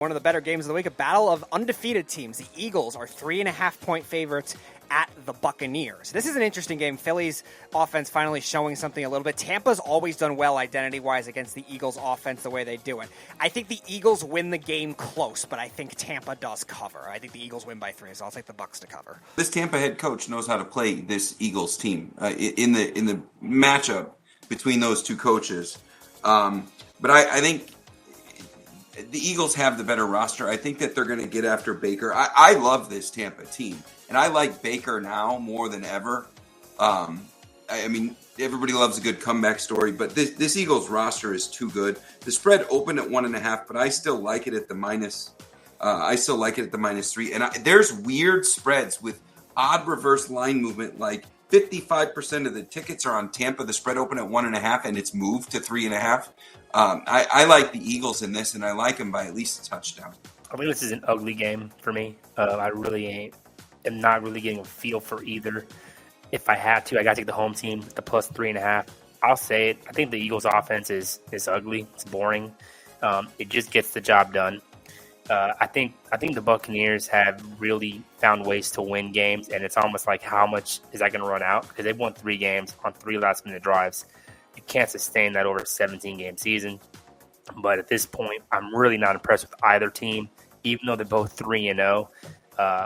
One of the better games of the week, a battle of undefeated teams. The Eagles are 3.5-point favorites at the Buccaneers. This is an interesting game. Philly's offense finally showing something a little bit. Tampa's always done well identity-wise against the Eagles' offense the way they do it. I think the Eagles win the game close, but I think Tampa does cover. I think the Eagles win by 3, so I'll take the Bucs to cover. This Tampa head coach knows how to play this Eagles team in the matchup between those two coaches. But I think the Eagles have the better roster. I think that they're going to get after Baker. I love this Tampa team, and I like Baker now more than ever. I mean, everybody loves a good comeback story, but this Eagles roster is too good. The spread opened at 1.5, but I still like it at the minus. I still like it at the -3. And there's weird spreads with odd reverse line movement, like 55% of the tickets are on Tampa. The spread opened at 1.5, and it's moved to 3.5. I like the Eagles in this, and I like them by at least a touchdown. I think this is an ugly game for me. I really am not really getting a feel for either. If I had to, I got to take the home team, the +3.5. I'll say it. I think the Eagles' offense is ugly. It's boring. It just gets the job done. I think the Buccaneers have really found ways to win games, and it's almost like how much is that going to run out? Because they've won 3 games on 3 last-minute drives. You can't sustain that over a 17-game season. But at this point, I'm really not impressed with either team, even though they're both 3-0,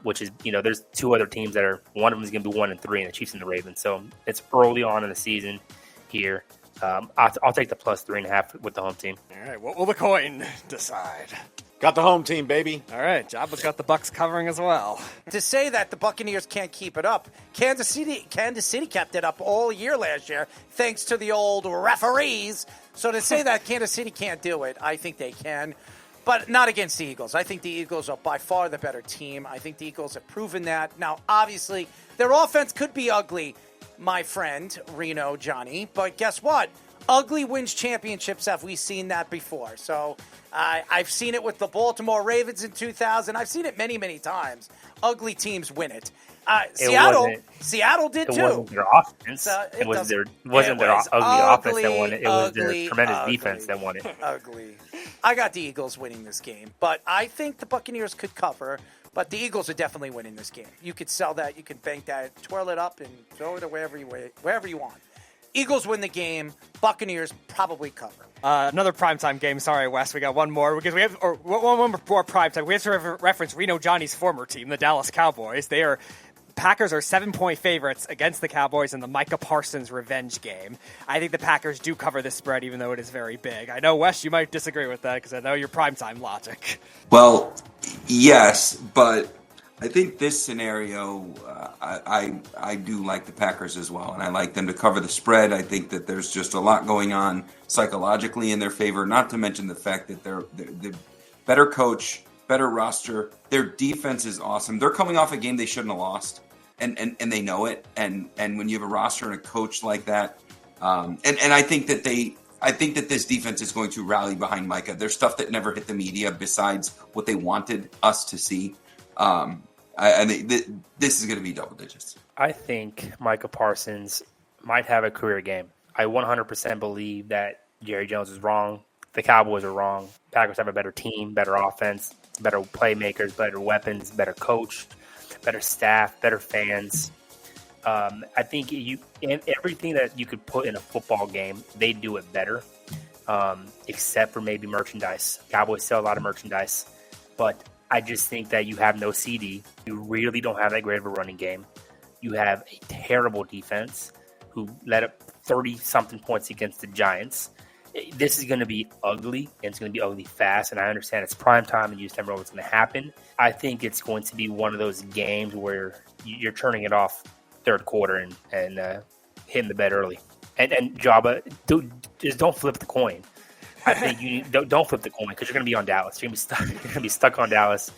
which is, there's 2 other teams that are, one of them is going to be 1-3, and the Chiefs and the Ravens. So it's early on in the season here. I'll take the +3.5 with the home team. All right, what will the coin decide? Got the home team, baby. All right, Joba's got the Bucs covering as well. To say that the Buccaneers can't keep it up, Kansas City kept it up all year last year, thanks to the old referees. So to say that Kansas City can't do it, I think they can, but not against the Eagles. I think the Eagles are by far the better team. I think the Eagles have proven that. Now, obviously, their offense could be ugly, my friend, Reno, Jonny, but guess what? Ugly wins championships. Have we seen that before? So I've seen it with the Baltimore Ravens in 2000. I've seen it many, many times. Ugly teams win it. Seattle did too. It wasn't their offense. It wasn't their ugly offense that won it. It was their tremendous defense that won it. Ugly. I got the Eagles winning this game, but I think the Buccaneers could cover. But the Eagles are definitely winning this game. You could sell that. You could bank that. Twirl it up and throw it wherever you want. Eagles win the game. Buccaneers probably cover. Another primetime game. Sorry, Wes. We got one more because we have one more primetime. We have to reference Reno Johnny's former team, the Dallas Cowboys. Packers are 7-point favorites against the Cowboys in the Micah Parsons revenge game. I think the Packers do cover this spread, even though it is very big. I know, Wes, you might disagree with that because I know your primetime logic. Well, yes, but I think this scenario, I do like the Packers as well, and I like them to cover the spread. I think that there's just a lot going on psychologically in their favor, not to mention the fact that they're better coach, better roster. Their defense is awesome. They're coming off a game they shouldn't have lost, and they know it. And when you have a roster and a coach like that, and I think that this defense is going to rally behind Micah. There's stuff that never hit the media besides what they wanted us to see. I think this is going to be double digits. I think Micah Parsons might have a career game. I 100% believe that Jerry Jones is wrong. The Cowboys are wrong. Packers have a better team, better offense, better playmakers, better weapons, better coach, better staff, better fans. I think everything that you could put in a football game, they do it better, except for maybe merchandise. Cowboys sell a lot of merchandise, but I just think that you have no CD. You really don't have that great of a running game. You have a terrible defense who let up 30-something points against the Giants. This is going to be ugly, and it's going to be ugly fast, and I understand it's prime time and you just never know what's going to happen. I think it's going to be one of those games where you're turning it off third quarter and hitting the bed early. And Joba, just don't flip the coin. I think don't flip the coin because you're going to be on Dallas. You're going to be stuck on Dallas.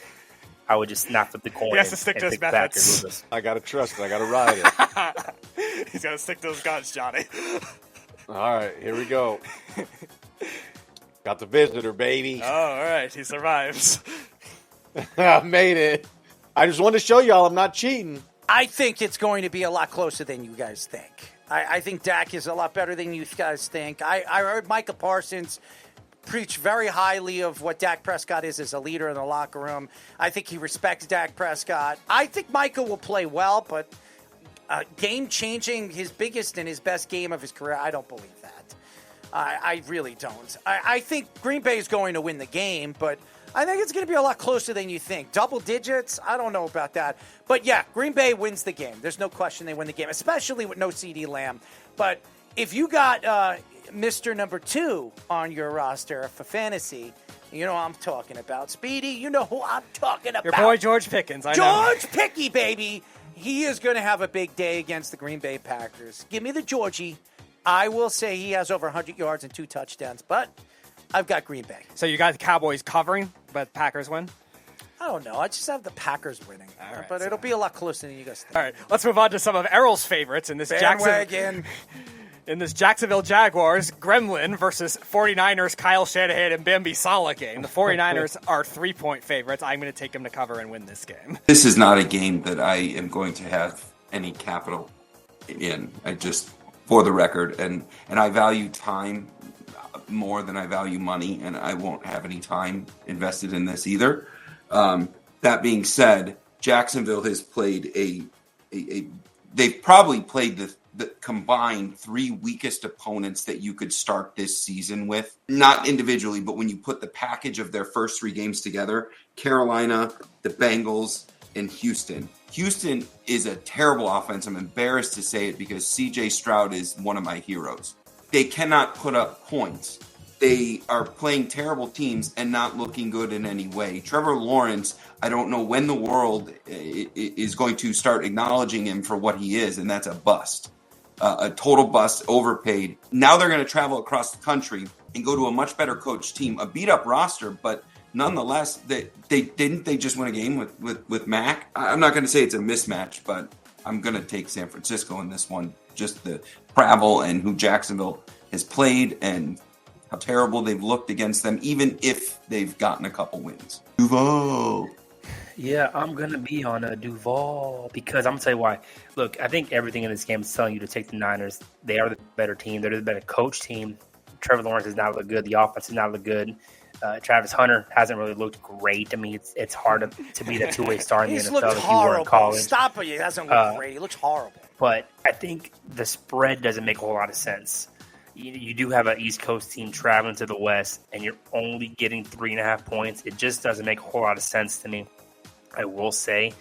I would just not flip the coin. He has to stick to his methods. I got to trust it. I got to ride it. He's got to stick to those guns, Jonny. All right, here we go. Got the visitor, baby. Oh, all right. He survives. I made it. I just wanted to show y'all I'm not cheating. I think it's going to be a lot closer than you guys think. I think Dak is a lot better than you guys think. I heard Micah Parsons preach very highly of what Dak Prescott is as a leader in the locker room. I think he respects Dak Prescott. I think Micah will play well, but game-changing, his biggest and his best game of his career, I don't believe that. I really don't. I think Green Bay is going to win the game, but I think it's going to be a lot closer than you think. Double digits, I don't know about that. But, yeah, Green Bay wins the game. There's no question they win the game, especially with no CeeDee Lamb. But if you got Mr. Number 2 on your roster for fantasy, you know who I'm talking about. Speedy, you know who I'm talking about. Your boy George Pickens, I know. George Picky, baby. He is going to have a big day against the Green Bay Packers. Give me the Georgie. I will say he has over 100 yards and 2 touchdowns, but I've got Green Bay. So you got the Cowboys covering, but Packers win? I don't know. I just have the Packers winning. All right, but it'll be a lot closer than you guys think. All right, let's move on to some of Errol's favorites in this Jacksonville Jaguars Gremlin versus 49ers Kyle Shanahan and Bambi Sala game. The 49ers are 3-point favorites. I'm going to take them to cover and win this game. This is not a game that I am going to have any capital in. I just, for the record, and I value time more than I value money, and I won't have any time invested in this either. That being said, Jacksonville has played they've probably played the combined 3 weakest opponents that you could start this season with. Not individually, but when you put the package of their first 3 games together, Carolina, the Bengals, and Houston. Houston is a terrible offense. I'm embarrassed to say it because C.J. Stroud is one of my heroes. They cannot put up points. They are playing terrible teams and not looking good in any way. Trevor Lawrence, I don't know when the world is going to start acknowledging him for what he is, and that's a bust. A total bust, overpaid. Now they're going to travel across the country and go to a much better coached team, a beat-up roster, but nonetheless, they just win a game with Mac. I'm not going to say it's a mismatch, but I'm going to take San Francisco in this one. Just the travel and who Jacksonville has played and how terrible they've looked against them, even if they've gotten a couple wins. Duval. Yeah, I'm going to be on a Duval because I'm going to tell you why. Look, I think everything in this game is telling you to take the Niners. They are the better team. They're the better coach team. Trevor Lawrence does not look good. The offense does not look good. Travis Hunter hasn't really looked great. I mean, it's hard to be that two-way star in the NFL if you were in college. Stop it. He hasn't looked great. He looks horrible. But I think the spread doesn't make a whole lot of sense. You do have an East Coast team traveling to the West, and you're only getting 3.5 points. It just doesn't make a whole lot of sense to me. I will say,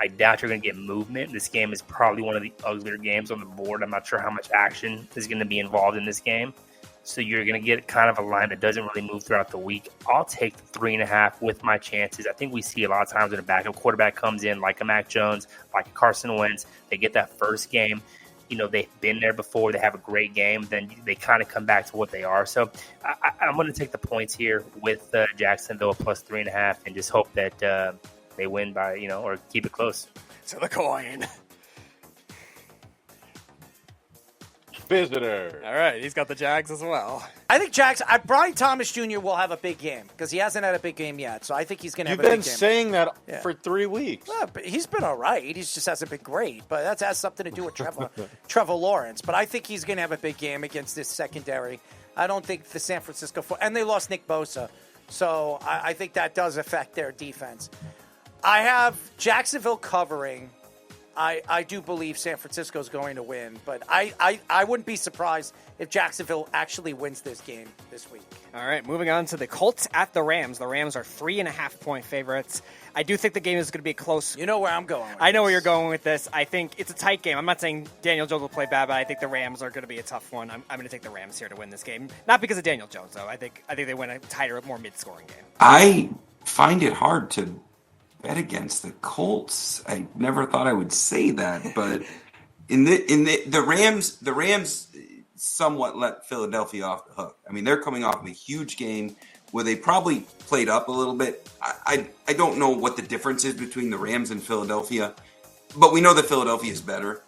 I doubt you're going to get movement. This game is probably one of the uglier games on the board. I'm not sure how much action is going to be involved in this game. So you're going to get kind of a line that doesn't really move throughout the week. I'll take the 3.5 with my chances. I think we see a lot of times when a backup quarterback comes in, like a Mac Jones, like a Carson Wentz, they get that first game. You know, they've been there before. They have a great game. Then they kind of come back to what they are. So I'm going to take the points here with Jacksonville plus 3.5 and just hope that they win by, or keep it close. To the coin. Visitor. All right, he's got the Jags as well. I think Brian Thomas Jr. will have a big game because he hasn't had a big game yet. So I think he's going to have a big game. You've been saying that for 3 weeks. Yeah, but he's been all right. He just hasn't been great. But that has something to do with Trevor Lawrence. But I think he's going to have a big game against this secondary. I don't think the San Francisco and they lost Nick Bosa. So I think that does affect their defense. I have Jacksonville covering. I do believe San Francisco is going to win, but I wouldn't be surprised if Jacksonville actually wins this game this week. All right, moving on to the Colts at the Rams. The Rams are 3.5-point favorites. I do think the game is going to be close. You know where I'm going with I know where you're going with this. I think it's a tight game. I'm not saying Daniel Jones will play bad, but I think the Rams are going to be a tough one. I'm going to take the Rams here to win this game. Not because of Daniel Jones, though. I think they win a tighter, more mid-scoring game. I find it hard to bet against the Colts. I never thought I would say that, but the Rams somewhat let Philadelphia off the hook. I mean, they're coming off of a huge game where they probably played up a little bit. I don't know what the difference is between the Rams and Philadelphia, but we know that Philadelphia is better.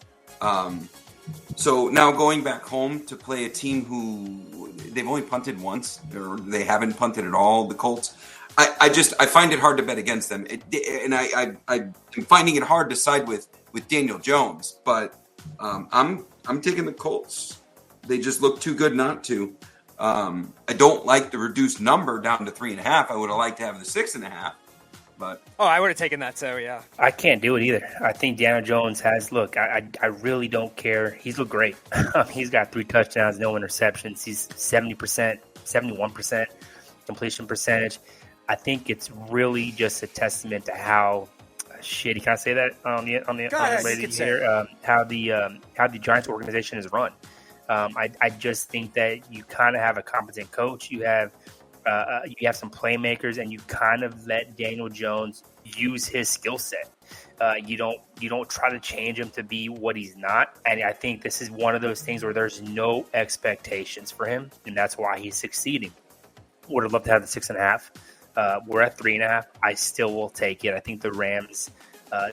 So now going back home to play a team who they've only punted once, or they haven't punted at all, the Colts. I find it hard to bet against them, and I'm finding it hard to side with Daniel Jones. But I'm taking the Colts. They just look too good not to. I don't like the reduced number down to 3.5. I would have liked to have the 6.5, but I would have taken that too. Yeah. I can't do it either. I think Daniel Jones has. Look, I really don't care. He's looked great. He's got 3 touchdowns, no interceptions. He's 70%, 71% completion percentage. I think it's really just a testament to how shitty. Can I say that on the radio here? How the Giants organization is run. I just think that you kind of have a competent coach. You have some playmakers, and you kind of let Daniel Jones use his skill set. You don't try to change him to be what he's not. And I think this is one of those things where there's no expectations for him, and that's why he's succeeding. Would have loved to have the 6.5. We're at 3.5. I still will take it. I think the Rams,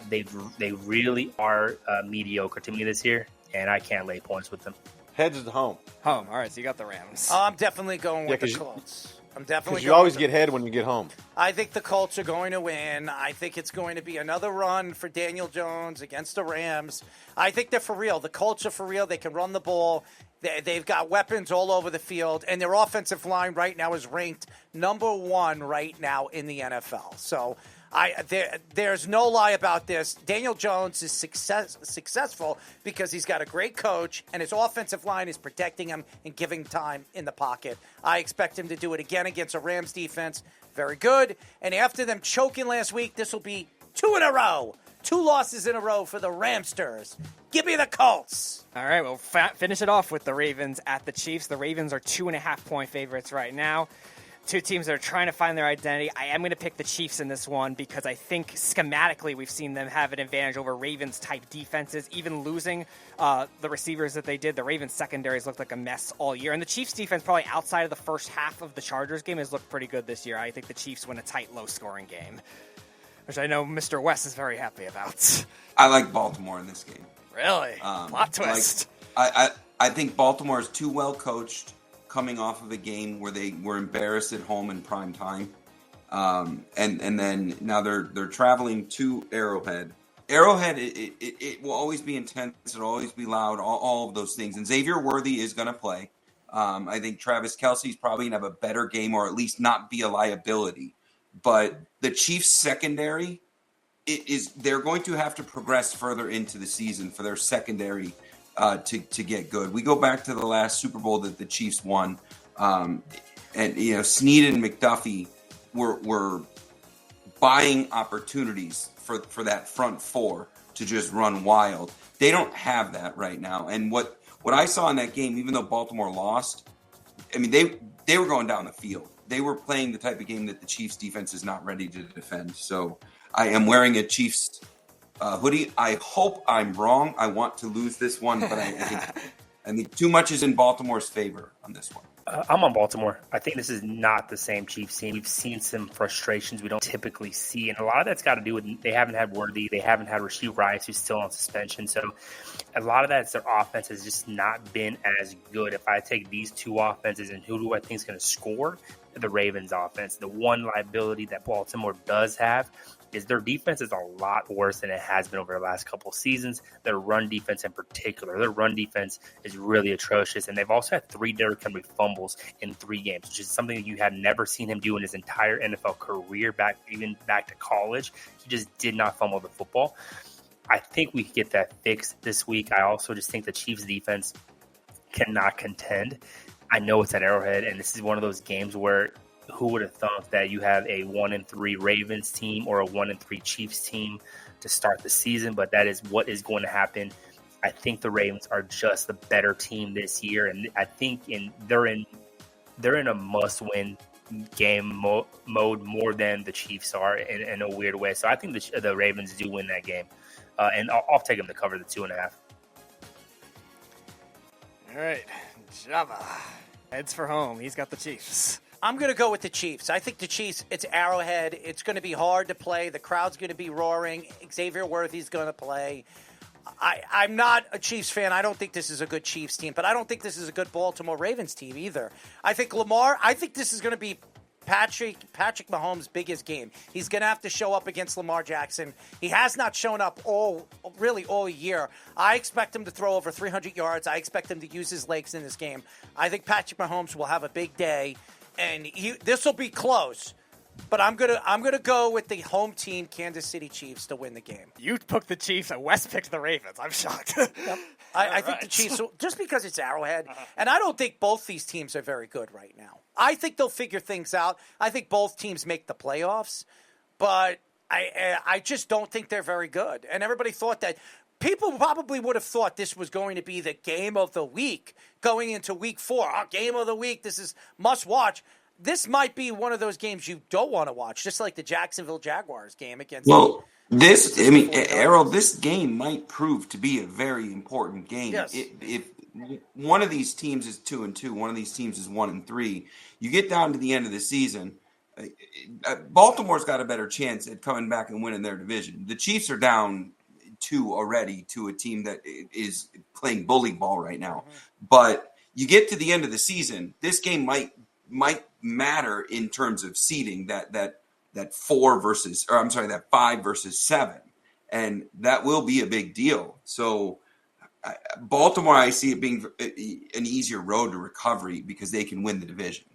they really are mediocre to me this year, and I can't lay points with them. Heads is home. Home. All right, so you got the Rams. I'm definitely going with the Colts. I'm definitely. Because you always get head when you get home. I think the Colts are going to win. I think it's going to be another run for Daniel Jones against the Rams. I think they're for real. The Colts are for real. They can run the ball. They've got weapons all over the field, and their offensive line right now is ranked number 1 right now in the NFL. So there's no lie about this. Daniel Jones is successful because he's got a great coach, and his offensive line is protecting him and giving time in the pocket. I expect him to do it again against a Rams defense. Very good. And after them choking last week, this will be 2 in a row. 2 losses in a row for the Ramsters. Give me the Colts. All right, we'll finish it off with the Ravens at the Chiefs. The Ravens are 2.5-point favorites right now. 2 teams that are trying to find their identity. I am going to pick the Chiefs in this one because I think schematically we've seen them have an advantage over Ravens-type defenses. Even losing the receivers that they did, the Ravens secondaries looked like a mess all year. And the Chiefs defense, probably outside of the first half of the Chargers game, has looked pretty good this year. I think the Chiefs win a tight, low-scoring game, which I know Mr. West is very happy about. I like Baltimore in this game. Really? Plot twist. I think Baltimore is too well coached coming off of a game where they were embarrassed at home in prime time. And then now they're traveling to Arrowhead. Arrowhead, it will always be intense. It'll always be loud, all of those things. And Xavier Worthy is going to play. I think Travis Kelce's probably going to have a better game, or at least not be a liability. But the Chiefs secondary, they're going to have to progress further into the season for their secondary to get good. We go back to the last Super Bowl that the Chiefs won, and Snead and McDuffie were buying opportunities for that front 4 to just run wild. They don't have that right now. And what I saw in that game, even though Baltimore lost, I mean they were going down the field. They were playing the type of game that the Chiefs defense is not ready to defend. So I am wearing a Chiefs hoodie. I hope I'm wrong. I want to lose this one, but I think too much is in Baltimore's favor on this one. I'm on Baltimore. I think this is not the same Chiefs team. We've seen some frustrations we don't typically see, and a lot of that's got to do with they haven't had Worthy, they haven't had Rasheed Rice, who's still on suspension. So a lot of that's their offense has just not been as good. If I take these 2 offenses and who do I think is going to score, the Ravens offense. The one liability that Baltimore does have is their defense is a lot worse than it has been over the last couple of seasons. Their run defense in particular, their run defense is really atrocious. And they've also had 3 Derrick Henry fumbles in 3 games, which is something that you have never seen him do in his entire NFL career, even back to college. He just did not fumble the football. I think we could get that fixed this week. I also just think the Chiefs defense cannot contend. I know it's at Arrowhead, and this is one of those games where who would have thought that you have a 1-3 Ravens team or a 1-3 Chiefs team to start the season, but that is what is going to happen. I think the Ravens are just the better team this year, and I think they're in a must-win game mode more than the Chiefs are in a weird way. So I think the Ravens do win that game, and I'll take them to cover the 2.5. All right, Joba heads for home. He's got the Chiefs. I'm going to go with the Chiefs. I think the Chiefs, it's Arrowhead. It's going to be hard to play. The crowd's going to be roaring. Xavier Worthy's going to play. I'm not a Chiefs fan. I don't think this is a good Chiefs team, but I don't think this is a good Baltimore Ravens team either. I think this is going to be Patrick Mahomes' biggest game. He's going to have to show up against Lamar Jackson. He has not shown up all year. I expect him to throw over 300 yards. I expect him to use his legs in this game. I think Patrick Mahomes will have a big day, and this will be close. But I'm gonna go with the home team, Kansas City Chiefs, to win the game. You took the Chiefs, and Wes picked the Ravens. I'm shocked. Yep. I think the Chiefs, just because it's Arrowhead, and I don't think both these teams are very good right now. I think they'll figure things out. I think both teams make the playoffs, but I just don't think they're very good. And everybody thought that. People probably would have thought this was going to be the game of the week going into week 4. Game of the week. This is must watch. This might be one of those games you don't want to watch, just like the Jacksonville Jaguars game against. Well, Errol, this game might prove to be a very important game. Yes. If one of these teams is 2-2, one of these teams is 1-3, you get down to the end of the season. Baltimore's got a better chance at coming back and winning their division. The Chiefs are down 2 already to a team that is playing bully ball right now. Mm-hmm. But you get to the end of the season, this game might matter in terms of seeding that 5 versus 7, and that will be a big deal. So Baltimore, I see it being an easier road to recovery because they can win the division.